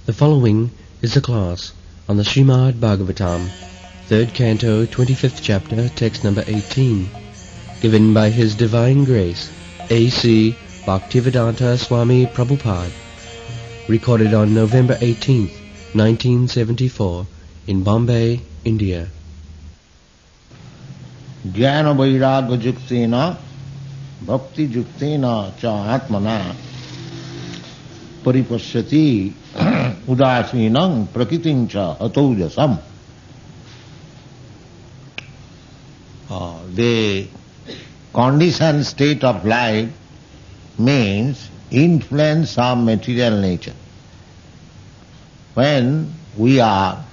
The following is a class on the Srimad Bhagavatam, 3rd Canto, 25th Chapter, text number 18, given by His Divine Grace, A.C. Bhaktivedanta Swami Prabhupada, recorded on November 18th, 1974, in Bombay, India. ज्ञान वैराग्य युक्तेन भक्ति युक्तेन च आत्मना परिपश्यति उदासीनं प्रकृतिं च अतौजसम्. The conditioned state of life means influence of material nature. When we are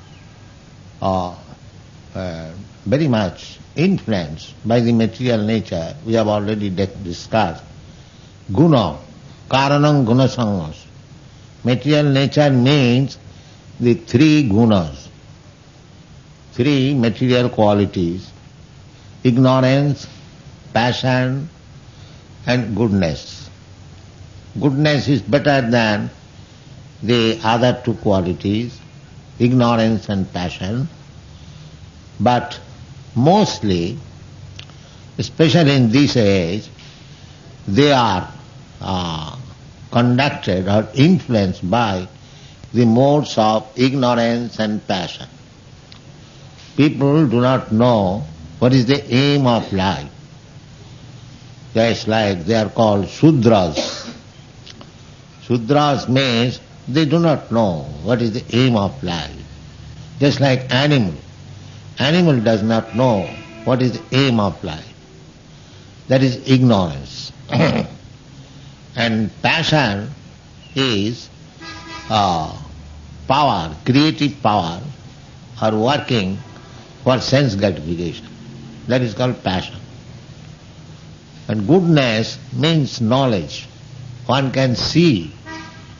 very much influenced by the material nature, we have already discussed. Guna, karanam guna sangas. Material nature means the three gunas, three material qualities: ignorance, passion and goodness. Goodness is better than the other two qualities, ignorance and passion, but mostly, especially in this age, they are conducted or influenced by the modes of ignorance and passion. People do not know what is the aim of life. Just like they are called Sudras. Sudras means they do not know what is the aim of life. Just like animal. Animal does not know what is the aim of life. That is ignorance. And passion is power, creative power, or working for sense gratification. That is called passion. And goodness means knowledge. One can see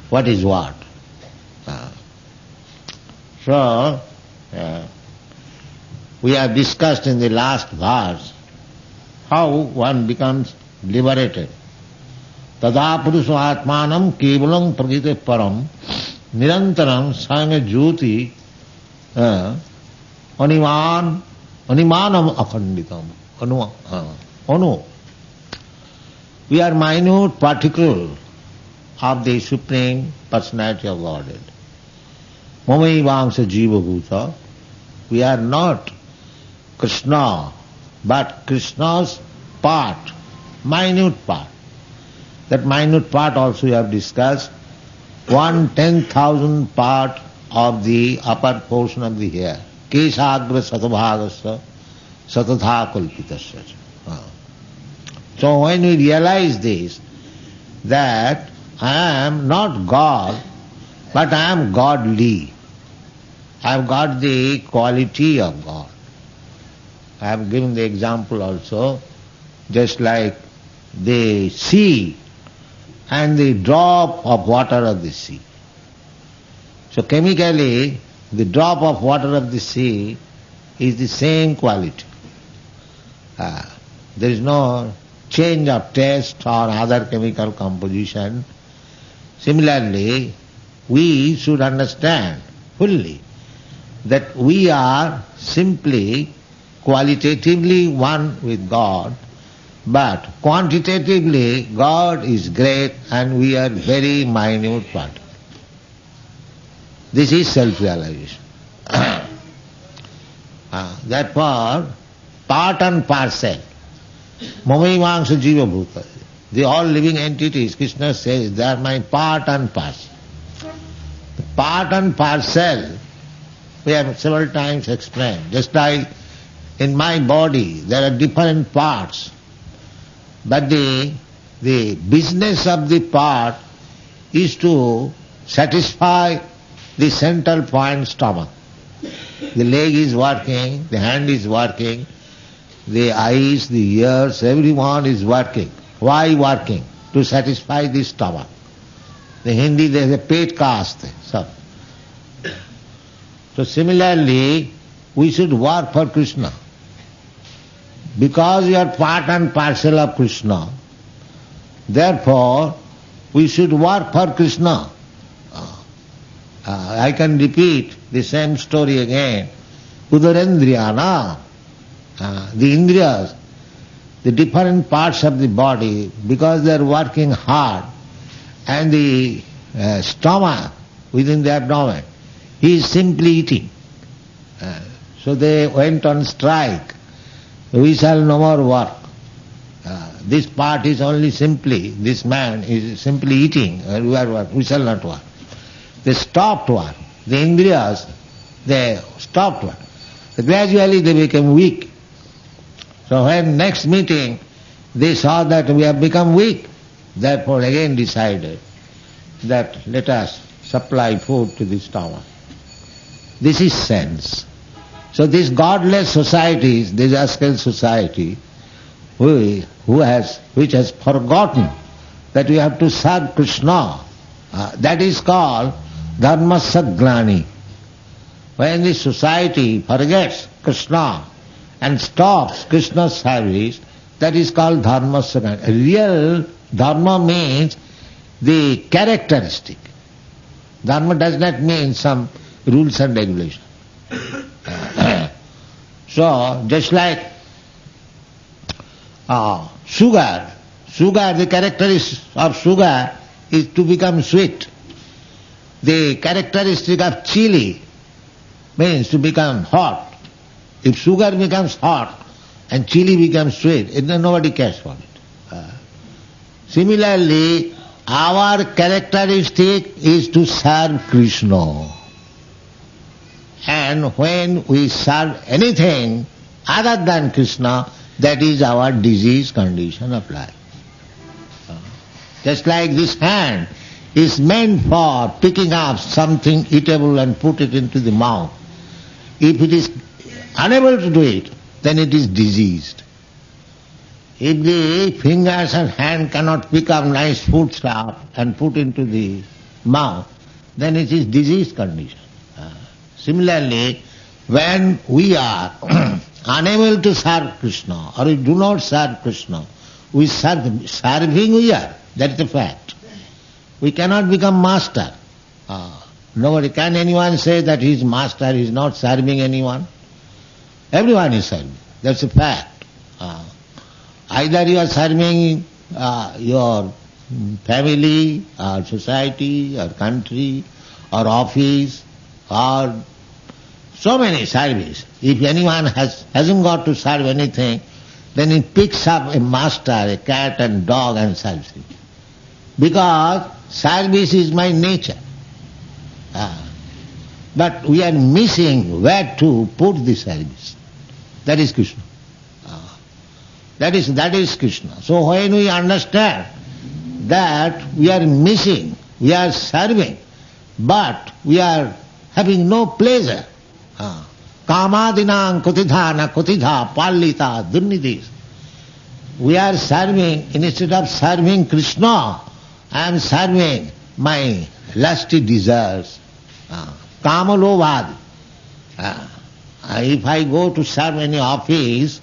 what is what. We have discussed in the last verse how one becomes liberated. Tada purusa atmanam kevalam prakriti param nirantaram sanga jyoti animanam akhanditam. Anu. We are minute particle of the Supreme Personality of Godhead. Mamaivangsha jiva bhuta. We are not Krishna, but Krishna's part, minute part. That minute part also we have discussed. 1/10,000 part of the upper portion of the hair. Kesagra satabhagasya satatha kalpitasya. So when we realize this, that I am not God, but I am godly. I have got the quality of God. I have given the example also, just like the sea and the drop of water of the sea. So chemically, the drop of water of the sea is the same quality. There is no change of taste or other chemical composition. Similarly, we should understand fully that we are simply qualitatively one with God, but quantitatively God is great and we are very minute part. This is self-realization. Therefore, part and parcel, mamaivangsha jiva bhuta, the all living entities, Krishna says, they are my part and parcel. The part and parcel, we have several times explained. Just like in my body there are different parts, but the business of the part is to satisfy the central point stomach. The leg is working, the hand is working, the eyes, the ears, everyone is working. Why working? To satisfy the stomach. In Hindi there is a pet caste. So similarly, we should work for Krishna. Because we are part and parcel of Krishna, therefore we should work for Krishna. I can repeat the same story again. Udarendriyana, the Indriyas, the different parts of the body, because they are working hard, and the stomach within the abdomen, he is simply eating. So they went on strike. We shall no more work. This part is only simply, this man is simply eating, we shall not work. They stopped work. The Indriyas, they stopped work. Gradually they became weak. So when next meeting they saw that we have become weak, therefore again decided that let us supply food to the stomach. This is sense. So these godless societies, this rascal society, which has forgotten that we have to serve Krishna, that is called dharmasya glani. When the society forgets Krishna and stops Krishna's service, that is called dharmasya glani. Real dharma means the characteristic. Dharma does not mean some rules and regulations. So, just like sugar, the characteristic of sugar is to become sweet. The characteristic of chili means to become hot. If sugar becomes hot and chili becomes sweet, then nobody cares for it. Similarly, our characteristic is to serve Krishna. And when we serve anything other than Krishna, that is our disease condition of life. Just like this hand is meant for picking up something eatable and put it into the mouth. If it is unable to do it, then it is diseased. If the fingers and hand cannot pick up nice food stuff and put into the mouth, then it is diseased condition. Similarly, when we are unable to serve Krishna or we do not serve Krishna, we serving we are, that is the fact. We cannot become master. Nobody, can anyone say that he is master, he is not serving anyone? Everyone is serving, that's a fact. Either you are serving your family or society or country or office or so many service. If anyone hasn't got to serve anything, then he picks up a master, a cat and dog and serves it. Because service is my nature. But we are missing where to put the service. That is Krishna. That is Krishna. So when we understand that we are missing, we are serving, but we are having no pleasure. Kamadinang kutidhana kutidha pallita dunnidis. We are serving, instead of serving Krishna, I am serving my lusty desires. Kamalobhad. If I go to serve any office,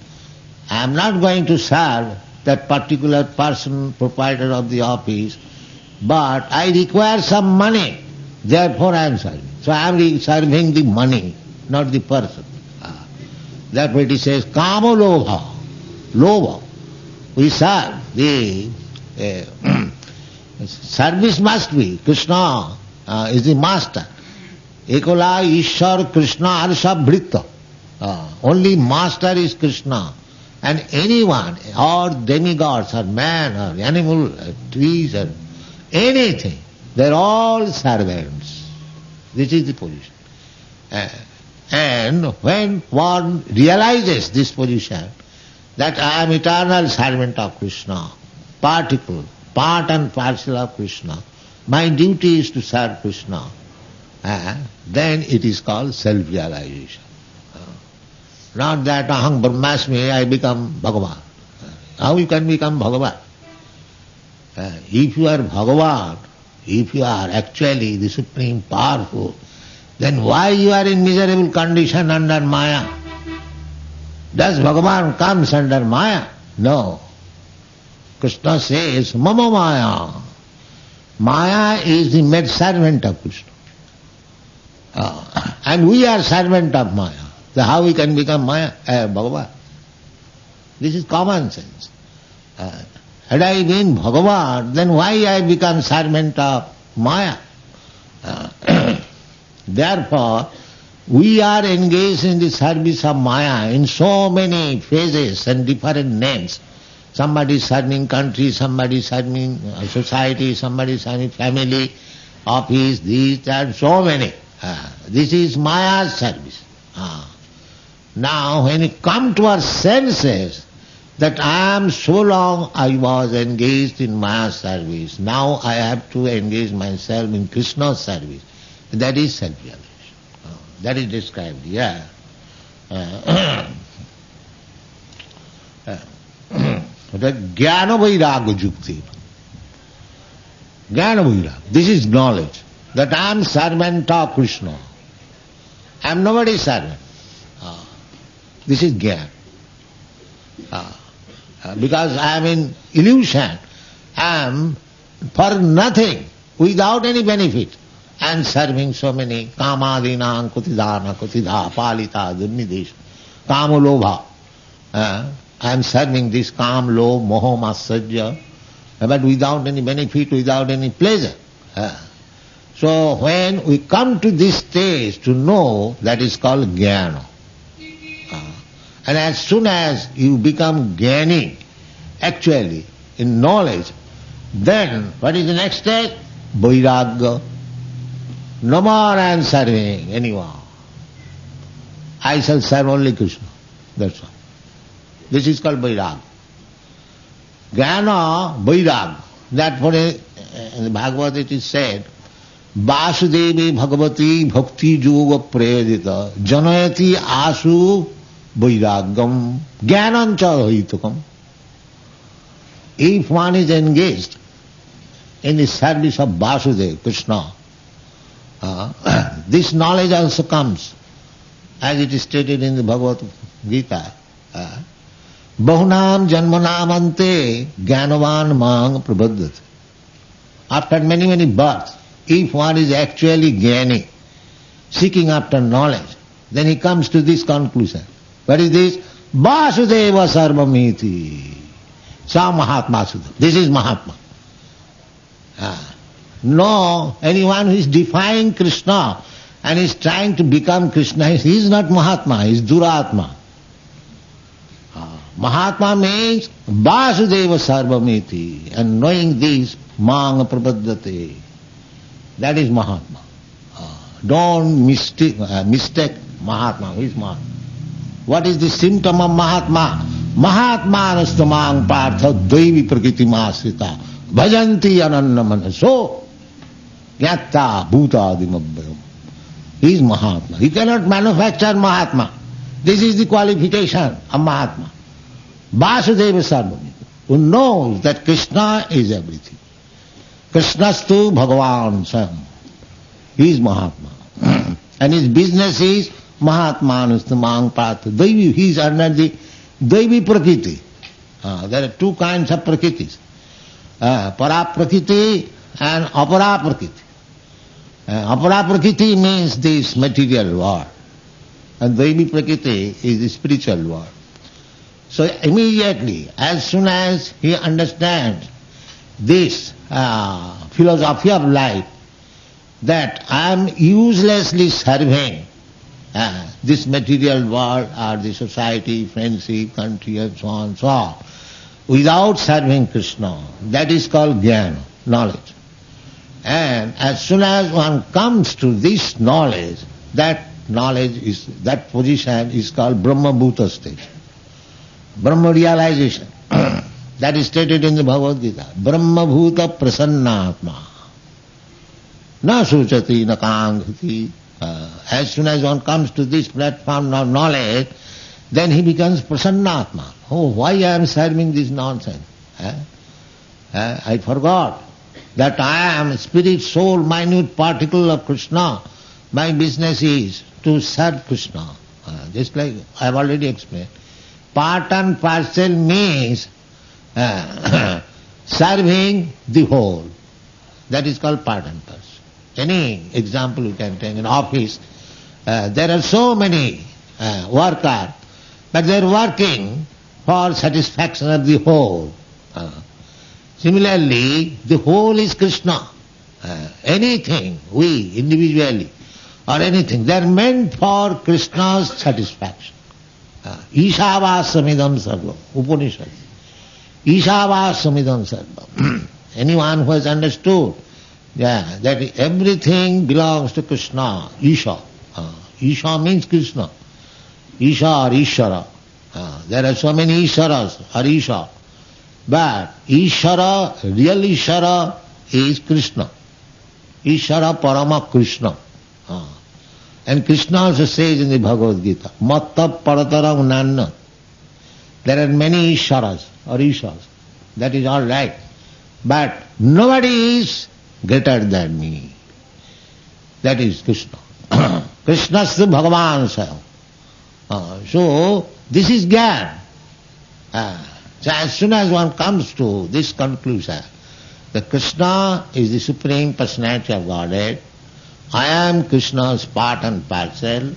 I am not going to serve that particular person, proprietor of the office, but I require some money, therefore I am serving. So I am serving the money, not the person. Therefore it says, kama lobha, lobha. We serve, the service must be, Krishna is the master. Ekola Ishwar Krishna Arsha Bhrita. Only master is Krishna. And anyone, or demigods, or man, or animal, or trees, or anything, they are all servants. This is the position. And when one realizes this position, that I am eternal servant of Krishna, part and parcel of Krishna, my duty is to serve Krishna, then it is called self-realization. Not that aham brahmasmi, I become Bhagavan. How you can become Bhagavan? If you are Bhagavan, if you are actually the Supreme Powerful, then why you are in miserable condition under Maya? Does Bhagavan comes under Maya? No. Krishna says, Mama Maya. Maya is the maid servant of Krishna. And we are servant of Maya. So how we can become Maya? Bhagavan. This is common sense. Had I been Bhagavan, then why I become servant of Maya? Therefore, we are engaged in the service of Maya in so many phases and different names. Somebody is serving country, somebody is serving society, somebody is serving family, office, these, that, so many. This is Maya's service. Now when you come to our senses, that I am so long I was engaged in Maya's service, now I have to engage myself in Krishna's service. That is self-realization. That is described here. Jnana Vairagya Jukti. Jnana Vairagya. This is knowledge. That I am servant of Krishna. I am nobody's servant. This is Jnana. Because I am in illusion. I am for nothing, without any benefit. I am serving so many kamadinam kutidana kutidha palita durnidesh kamolobha. I am serving this kam, lobh, moho, matsarya, but without any benefit, without any pleasure. So when we come to this stage to know, that is called jnana. And as soon as you become jnani, actually, in knowledge, then what is the next stage? Vairagya. No more I am serving anyone. I shall serve only Krishna. That's all. This is called Vairagya. Jnana, Vairagya. That for in the Bhagavad it is said, Vasudevi Bhagavati Bhakti Yoga Prayadita Janayati Asu Vairagyam Jnanancha Hitukam. If one is engaged in the service of Vasudeva, Krishna, this knowledge also comes, as it is stated in the Bhagavad Gita. Bahunam janmanam ante jnanavan mang prabhaddhati. After many, many births, if one is actually jnani, seeking after knowledge, then he comes to this conclusion. What is this? Vasudeva sarvamiti. Sa Mahatma Sudha. This is Mahatma. No, anyone who is defying Krishna and is trying to become Krishna, he is not Mahatma, he is Duratma. Mahatma means Vasudeva Sarvamiti, and knowing this, Mang Prabhaddhate. That is Mahatma. Don't mistake Mahatma. Who is Mahatma? What is the symptom of Mahatma? Mahatma nastamang partha daivi prakriti masrita bhajanti ananna manaso Yatta bhutadimabhyam. He is Mahatma. He cannot manufacture Mahatma. This is the qualification of Mahatma. Vasudeva Sarvamiti, who knows that Krishna is everything. Krishnastu Bhagavan Sam. He is Mahatma. And his business is Mahatma Nustamang Partha. Devi, he is under the Devi Prakriti. There are two kinds of Prakritis. Para Prakriti and Apara Prakriti. Apara Prakriti means this material world. And Devi Prakriti is the spiritual world. So immediately, as soon as he understands this philosophy of life, that I am uselessly serving this material world or the society, friendship, country and so on, without serving Krishna, that is called jnana, knowledge. And as soon as one comes to this knowledge, that position is called Brahma Bhuta state. Brahma realization. That is stated in the Bhagavad Gita. Brahma Bhuta Prasannatma. Na suchati na kanghati. As soon as one comes to this platform of knowledge, then he becomes Prasannatma. Oh, why I am serving this nonsense? I forgot that I am spirit, soul, minute particle of Krishna. My business is to serve Krishna. Just like I have already explained. Part and parcel means serving the whole. That is called part and parcel. Any example you can take in office, there are so many workers, but they are working for satisfaction of the whole. Similarly, the whole is Krishna. Anything, we individually or anything, they are meant for Krishna's satisfaction. Ishavāsamidam sarvam, Upanishad. Ishavāsamidam sarvam. Anyone who has understood that everything belongs to Krishna, Isha. Isha means Krishna. Isha or Ishara. There are so many Isharas or Isha. But Ishara, real Ishara is Krishna. Ishara Parama Krishna. And Krishna also says in the Bhagavad Gita, Matta Parataram Nanna. There are many Isharas or Ishas. That is all right. But nobody is greater than me. That is Krishna. Krishnastu Bhagavan Sayam. So, this is Gyan. So as soon as one comes to this conclusion, that Krishna is the Supreme Personality of Godhead, I am Krishna's part and parcel,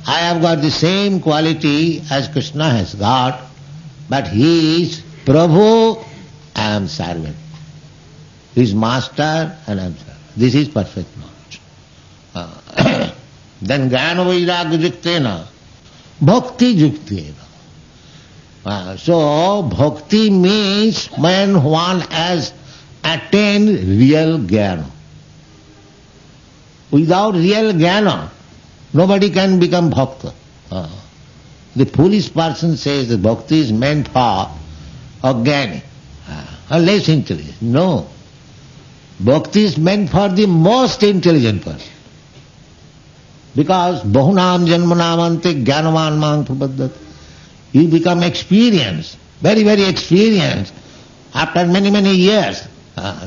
I have got the same quality as Krishna has got, but he is Prabhu, I am servant. He is master and I am servant. This is perfect knowledge. Then Jnana Vairagya Yuktena, Bhakti Yuktena. So, bhakti means when one has attained real jnana. Without real jnana, nobody can become bhakta. The foolish person says that bhakti is meant for a jnani, a less intelligent. No. Bhakti is meant for the most intelligent person. Because bahunam janmanamante jnanavan mang prapaddati. You become experienced, very, very experienced, after many, many years.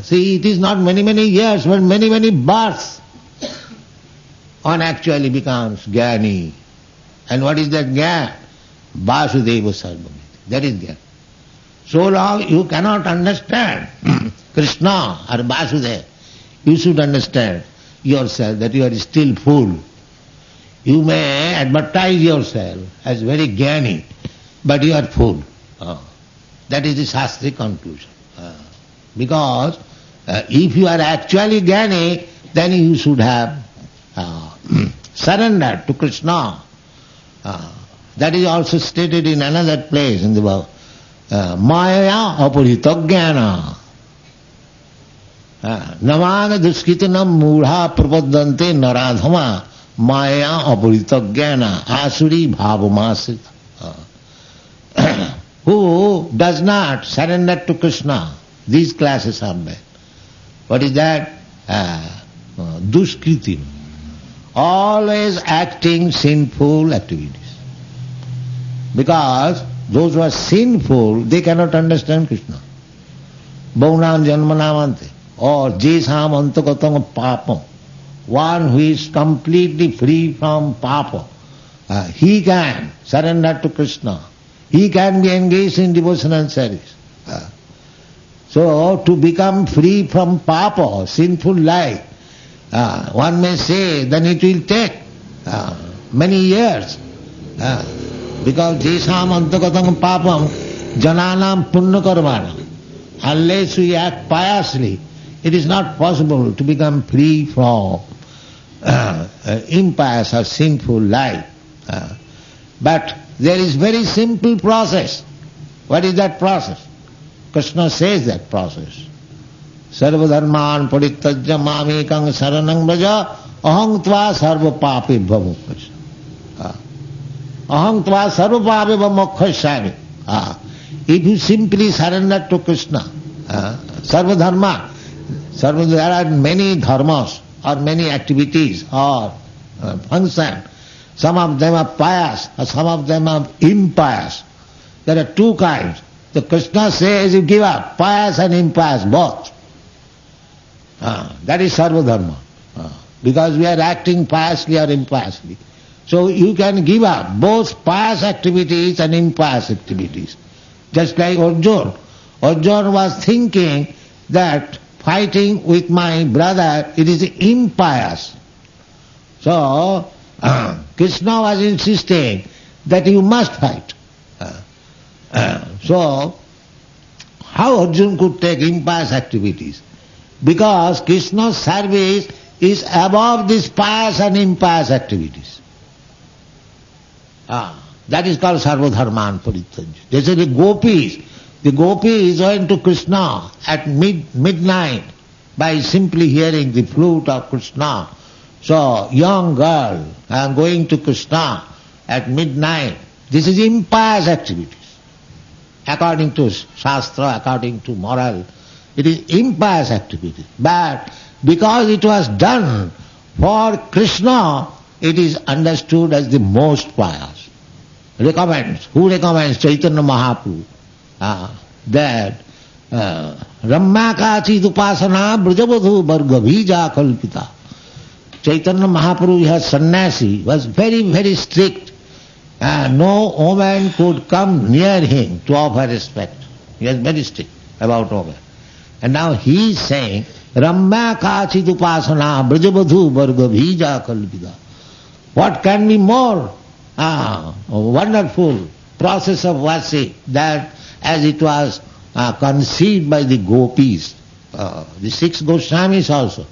See, it is not many, many years, but many, many births. One actually becomes jnani. And what is that jnana? Vasudeva Sarvamiti. That is jnana. So long you cannot understand Krishna or Vasudeva, you should understand yourself that you are still fool. You may advertise yourself as very jnani, but you are fool. That is the Shastric conclusion. Because if you are actually jnani, then you should have surrendered to Krishna. That is also stated in another place in the book. Maya apurita jnana. Namana duskitanam mudha prapaddante naradhama maya apurita jnana asuri bhavamasita. Who does not surrender to Krishna, these classes are made. What is that? Dushkriti. Always acting sinful activities. Because those who are sinful, they cannot understand Krishna. Bhaunam janmanamante. Or jesam antagatam papam. One who is completely free from papa, he can surrender to Krishna. He can be engaged in devotional service. So, to become free from papa, sinful life, one may say, then it will take many years. Because jesam antagatam papam jananam punya karmana. Unless we act piously, it is not possible to become free from impious or sinful life. But there is very simple process. What is that process? Krishna says that process. Sarva dharman parittajya mamekang saranang braja aham tva sarva papi bhamukkhasya. Aham tva sarva papi bhamukkhasya. If you simply surrender to Krishna, sarva dharma, there are many dharmas or many activities or functions. Some of them are pious, or some of them are impious. There are two kinds. The Krishna says you give up, pious and impious, both. That is sarva dharma. Because we are acting piously or impiously. So you can give up both pious activities and impious activities. Just like Arjuna. Arjuna was thinking that fighting with my brother, it is impious. So, Krishna was insisting that you must fight. So, how Arjuna could take impious activities? Because Krishna's service is above these pious and impious activities. That is called Sarvadharman Parityajya. They say the gopis went to Krishna at midnight by simply hearing the flute of Krishna. So, young girl going to Krishna at midnight, this is impious activities. According to Shastra, according to moral, it is impious activity. But because it was done for Krishna, it is understood as the most pious. Who recommends? Chaitanya Mahaprabhu. That Ramakachi Dupasana Brajavadhu Bhargavija Kalpita. Chaitanya Mahaprabhu, as sannyasi, was very, very strict. No woman could come near him to offer respect. He was very strict about women. And now he is saying, Ramya Kachit Upasana Brajavadhu Bhargavija Kalpita. What can be more wonderful process of worship that as it was conceived by the gopis, the 6 Goswamis also.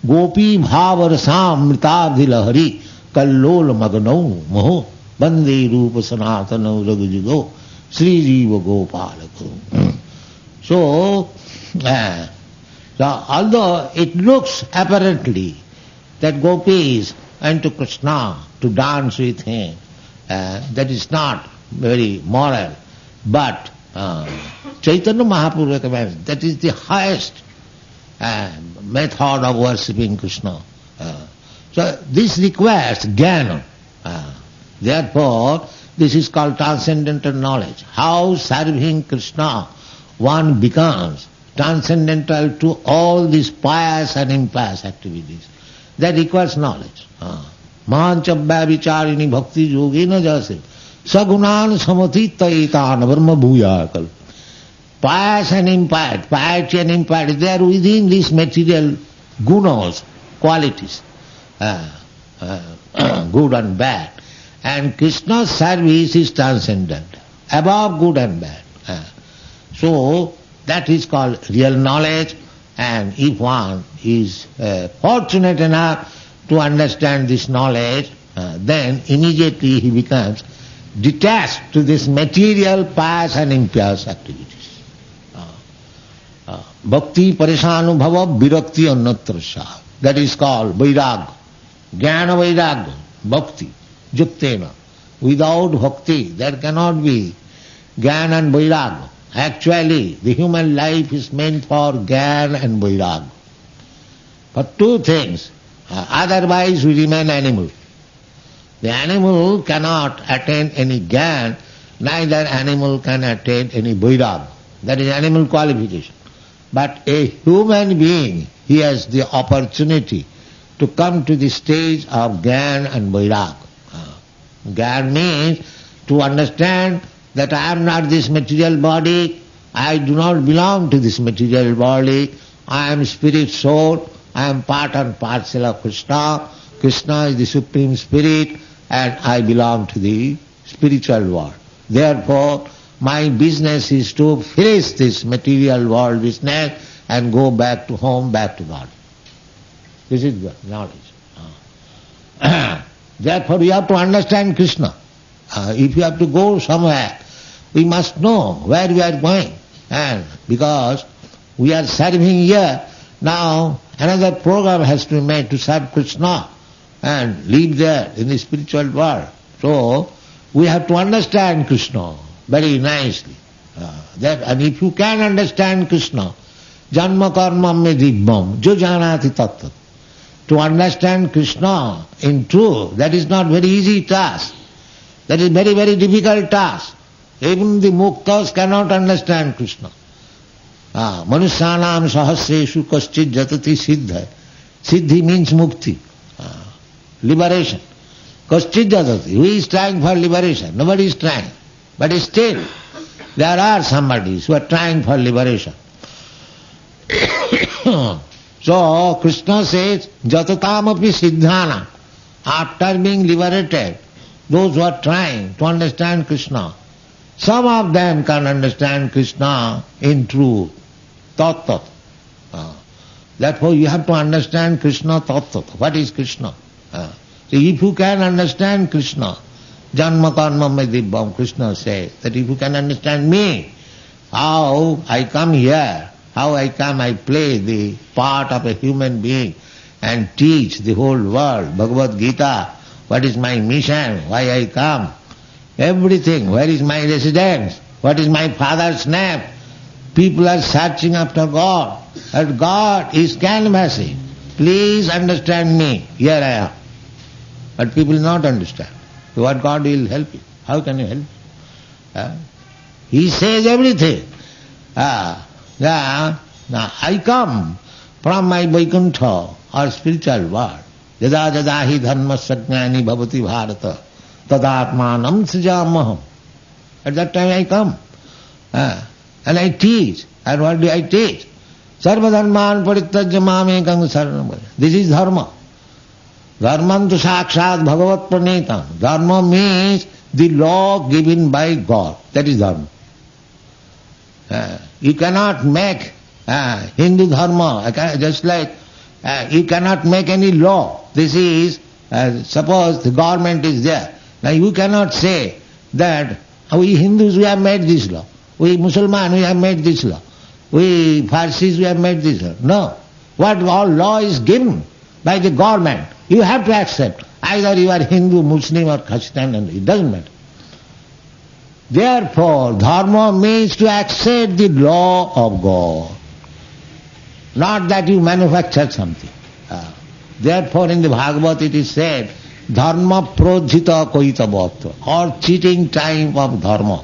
Gopi bhavarasam mritadhi lahari kallol maganau moho bande rupa sanatana ragjugo Sri Jiva Gopalako. So, although it looks apparently that gopis went to Krishna to dance with him, that is not very moral, but Chaitanya Mahaprabhu recommends that is the highest method of worshipping Krishna. So this requires jnana. Therefore, this is called transcendental knowledge. How serving Krishna one becomes transcendental to all these pious and impious activities. That requires knowledge. Mahanchabhya vicharini bhakti yogena jase sagunan samatitaitan brahma bhuyakal. Pious and impious, piety and impiety, they are within these material gunas, qualities, good and bad. And Krishna's service is transcendent, above good and bad. So that is called real knowledge, and if one is fortunate enough to understand this knowledge, then immediately he becomes detached to this material, pious and impious activities. Bhakti parishanubhava virakti annatrasya. That is called vairagya. Jnana vairagya, bhakti, yuktena. Without bhakti there cannot be jnana and vairagya. Actually, the human life is meant for jnana and vairagya. For two things. Otherwise we remain animal. The animal cannot attain any jnana, neither animal can attain any vairagya. That is animal qualification. But a human being, he has the opportunity to come to the stage of jnana and vairagya. Jnana means to understand that I am not this material body, I do not belong to this material body, I am spirit soul, I am part and parcel of Krishna, Krishna is the Supreme Spirit, and I belong to the spiritual world. Therefore, my business is to finish this material world business and go back to home, back to God. This is the knowledge. Therefore, we have to understand Krishna. If you have to go somewhere, we must know where we are going. And because we are serving here, now another program has to be made to serve Krishna and live there in the spiritual world. So, we have to understand Krishna very nicely. And if you can understand Krishna, janma karma me dibbam, jo janati tattva. To understand Krishna in truth, that is not very easy task. That is very, very difficult task. Even the muktas cannot understand Krishna. Manusyanam sahasreshu kaschid jatati siddha. Siddhi means mukti, liberation. Kaschid jatati. Who is trying for liberation? Nobody is trying. But still, there are somebody who are trying for liberation. So Krishna says, Jatatam api siddhana. After being liberated, those who are trying to understand Krishna, some of them can understand Krishna in truth, tat. Therefore you have to understand Krishna tat. What is Krishna? So if you can understand Krishna, Janma karma me dibbam, Krishna says that if you can understand me, how I come here, how I play the part of a human being and teach the whole world, Bhagavad Gita, what is my mission, why I come, everything, where is my residence, what is my father's name. People are searching after God, and God is canvassing. Please understand me, here I am. But people not understand. What God will help you? How can you help? He says everything. Now I come from my Vaikuntha or spiritual world. Yada jada hi dharma sajnani bhavati bharata tadatmanam srijamaham. At that time I come. And I teach. And what do I teach? Sarva dharman parityajya mamekam saranam. This is dharma. Dharman tu sakshat bhagavat pranetam. Dharma means the law given by God. That is dharma. You cannot make Hindu dharma, just like you cannot make any law. This is, suppose the government is there. Now you cannot say that we Hindus we have made this law. We Muslims we have made this law. We Parsis we have made this law. No. What all law is given by the government, you have to accept. Either you are Hindu, Muslim or Christian, and it doesn't matter. Therefore, dharma means to accept the law of God. Not that you manufacture something. Therefore in the Bhagavad it is said, dharma projita koita bhakta, or cheating type of dharma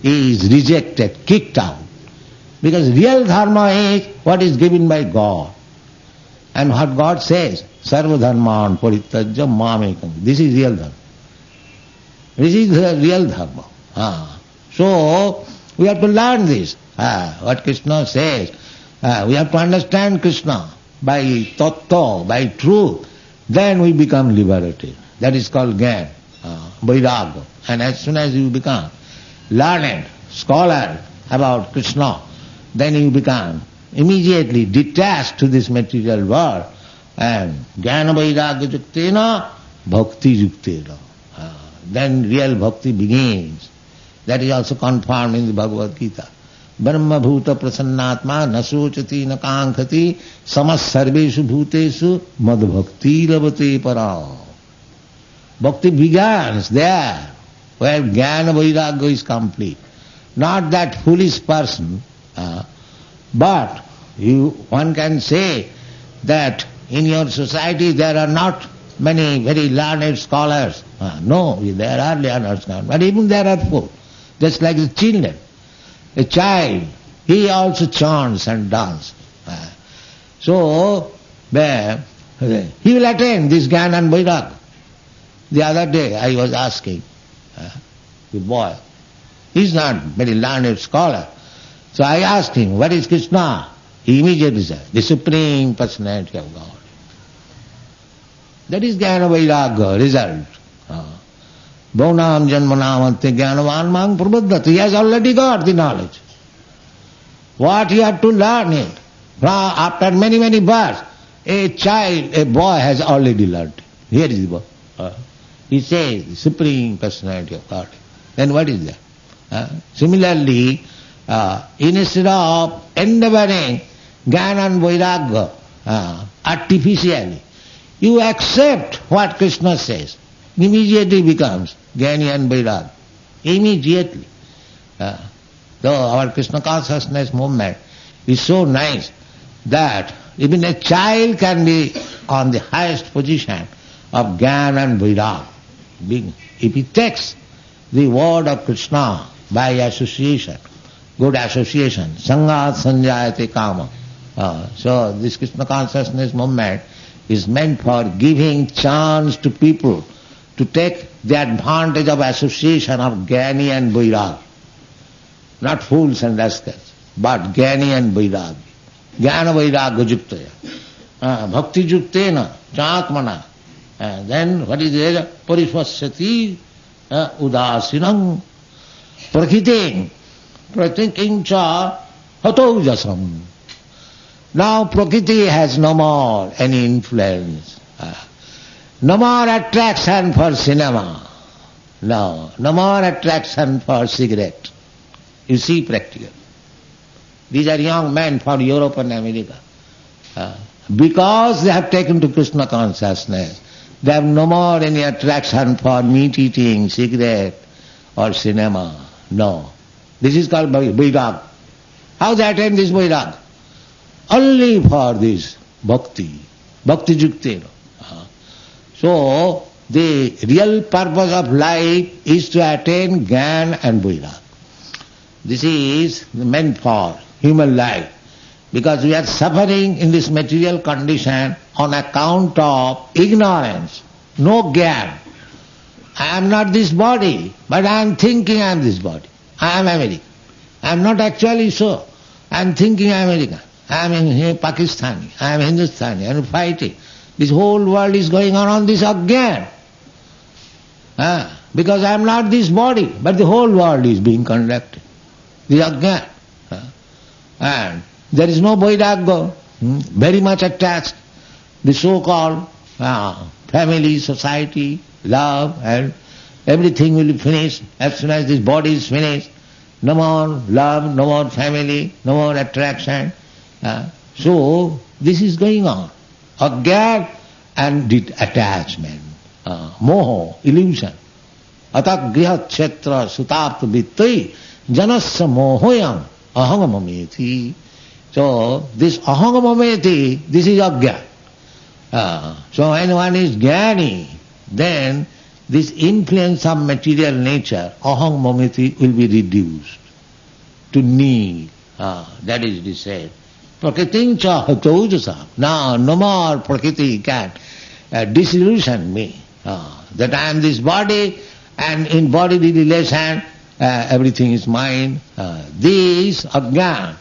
is rejected, kicked out. Because real dharma is what is given by God. And what God says, sarva dharman parityajya mamekam. This is real dharma. This is the real dharma. So we have to learn this. What Krishna says. We have to understand Krishna by tattva, by truth. Then we become liberated. That is called Gyan, Vairagya. And as soon as you become learned scholar about Krishna, then you become immediately detached to this material world. And Jnana Vairagya Juktena Bhakti Juktena. Then real bhakti begins. That is also confirmed in the Bhagavad Gita. Brahma bhuta prasannatma na sochati na kankhati samas sarveshu bhutesu mad bhakti lavate para. Bhakti begins there where Jnana Vairagya is complete. Not that foolish person, but one can say that in your society there are not many very learned scholars. No, there are learned scholars, but even there are poor. Just like the children. A child, he also chants and dances. So, he will attain this Jnana and Vairagya. The other day I was asking the boy, he's not very learned scholar. So I asked him, what is Krishna? He immediately said, the Supreme Personality of God. That is Jnana Vairagya result. Bhaunam janmanamante jnanavan mang prabhuddhati. He has already got the knowledge. What he had to learn it. After many, many births, a child, a boy has already learned. Here is the boy. He says, the Supreme Personality of God. Then what is that? Similarly, instead of endeavoring Jnana and Vairagya artificially, you accept what Krishna says. Immediately becomes Jnani and Vairagya. Immediately. Though our Krishna consciousness movement is so nice that even a child can be on the highest position of Jnana and Vairagya. If he takes the word of Krishna by association, good association, Sangat Sanjayate Kama. So this Krishna consciousness movement is meant for giving chance to people to take the advantage of association of Jnani and Vairagya. Not fools and rascals, but Jnani and Vairagya. Jnana Vairagya Juktaya. Bhakti Juktena Chatmana. Then what is there? Parisvasyati Udasinam Prakriting Prakriting cha Hataujasam. Now Prakriti has no more any influence. No more attraction for cinema. No more attraction for cigarette. You see practical. These are young men from Europe and America. Because they have taken to Krishna consciousness, they have no more any attraction for meat eating, cigarette or cinema. No. This is called Vairag. How they attain this Vairag? Only for this bhakti. Bhakti Juktena. So, the real purpose of life is to attain Gyan and Vairag. This is meant for human life. Because we are suffering in this material condition on account of ignorance, no Gyan. I am not this body, but I am thinking I am this body. I am American. I am not actually so. I am thinking I am American. I am in Pakistani. I am Hindustani. I am fighting. This whole world is going on this Agyan. Because I am not this body, but the whole world is being conducted. This Agyan. And there is no Vairagya, very much attached. The so-called family, society, love, and everything will be finished as soon as this body is finished. No more love, no more family, no more attraction. So this is going on. Agyan and attachment, moho, illusion. Atak griha kshetra sutapta vittai janasya mohoyam ahangamameti. So this ahangamameti, this is agyan. So when one is jnani, then this influence of material nature, ahangamameti, will be reduced to nil. That is it said. Prakriting cha hataujasa. Now no more Prakriti can disillusion me. That I am this body and in bodily relation everything is mine. This agyan,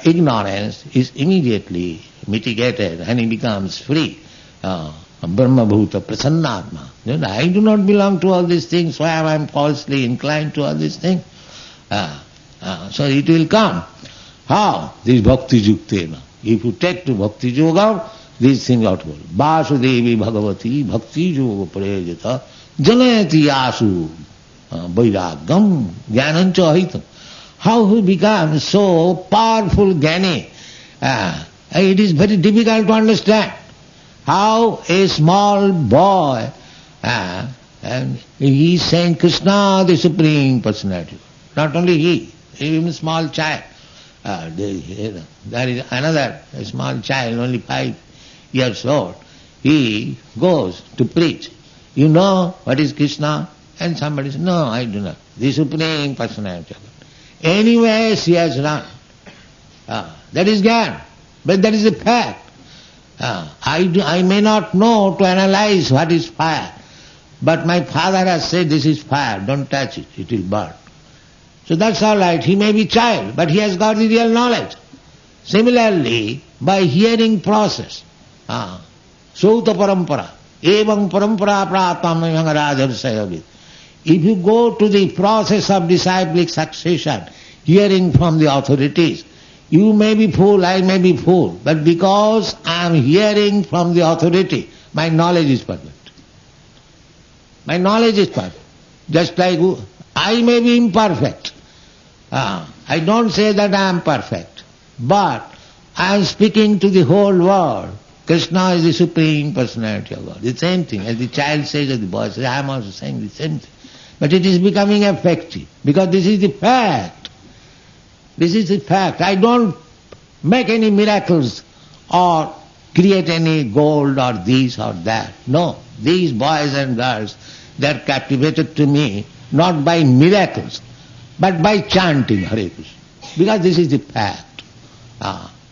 ignorance is immediately mitigated and he becomes free. Brahma bhuta prasannatma. I do not belong to all these things, why am I falsely inclined to all these things? So it will come. How? This bhakti juktena. If you take to bhakti yoga, these things are told. Vasudevi bhagavati bhakti yoga prayajata janayati asu vairagam jnanancha ahitam. How he becomes so powerful jnani? It is very difficult to understand. How a small boy, and he is saying Krishna, the Supreme Personality. Not only he, even a small child. There is another a small child, only 5 years old. He goes to preach. You know what is Krishna? And somebody says, no, I do not. The Supreme Personality. Anyway, she has run. That is Gyan. But that is a fact. I may not know to analyze what is fire. But my father has said this is fire, don't touch it, it will burn. So that's all right, he may be child, but he has got the real knowledge. Similarly, by hearing process, Sauta parampara, evam parampara pratam rajarsayavit. If you go to the process of disciplic succession, hearing from the authorities, you may be fool, I may be fool, but because I am hearing from the authority, my knowledge is perfect. My knowledge is perfect. Just like I may be imperfect. I don't say that I am perfect, but I am speaking to the whole world. Krishna is the Supreme Personality of God. The same thing. As the child says, as the boy says, I am also saying the same thing. But it is becoming effective, because this is the fact. This is the fact. I don't make any miracles or create any gold or this or that. No. These boys and girls, they are captivated to me not by miracles, but by chanting Hare Krishna. Because this is the fact.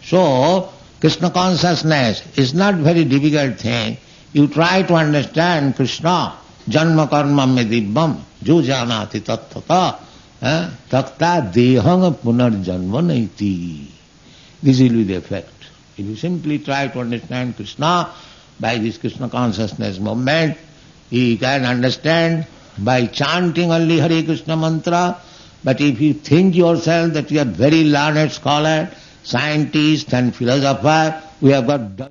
So, Krishna consciousness is not very difficult thing. You try to understand Krishna, janma karma me dibbam, jo janati tattata, takta dehang punarjanma naiti. This will be the effect. If you simply try to understand Krishna by this Krishna consciousness movement, you can understand by chanting only Hare Krishna mantra. But if you think yourself that you are very learned scholar, scientist and philosopher, we have got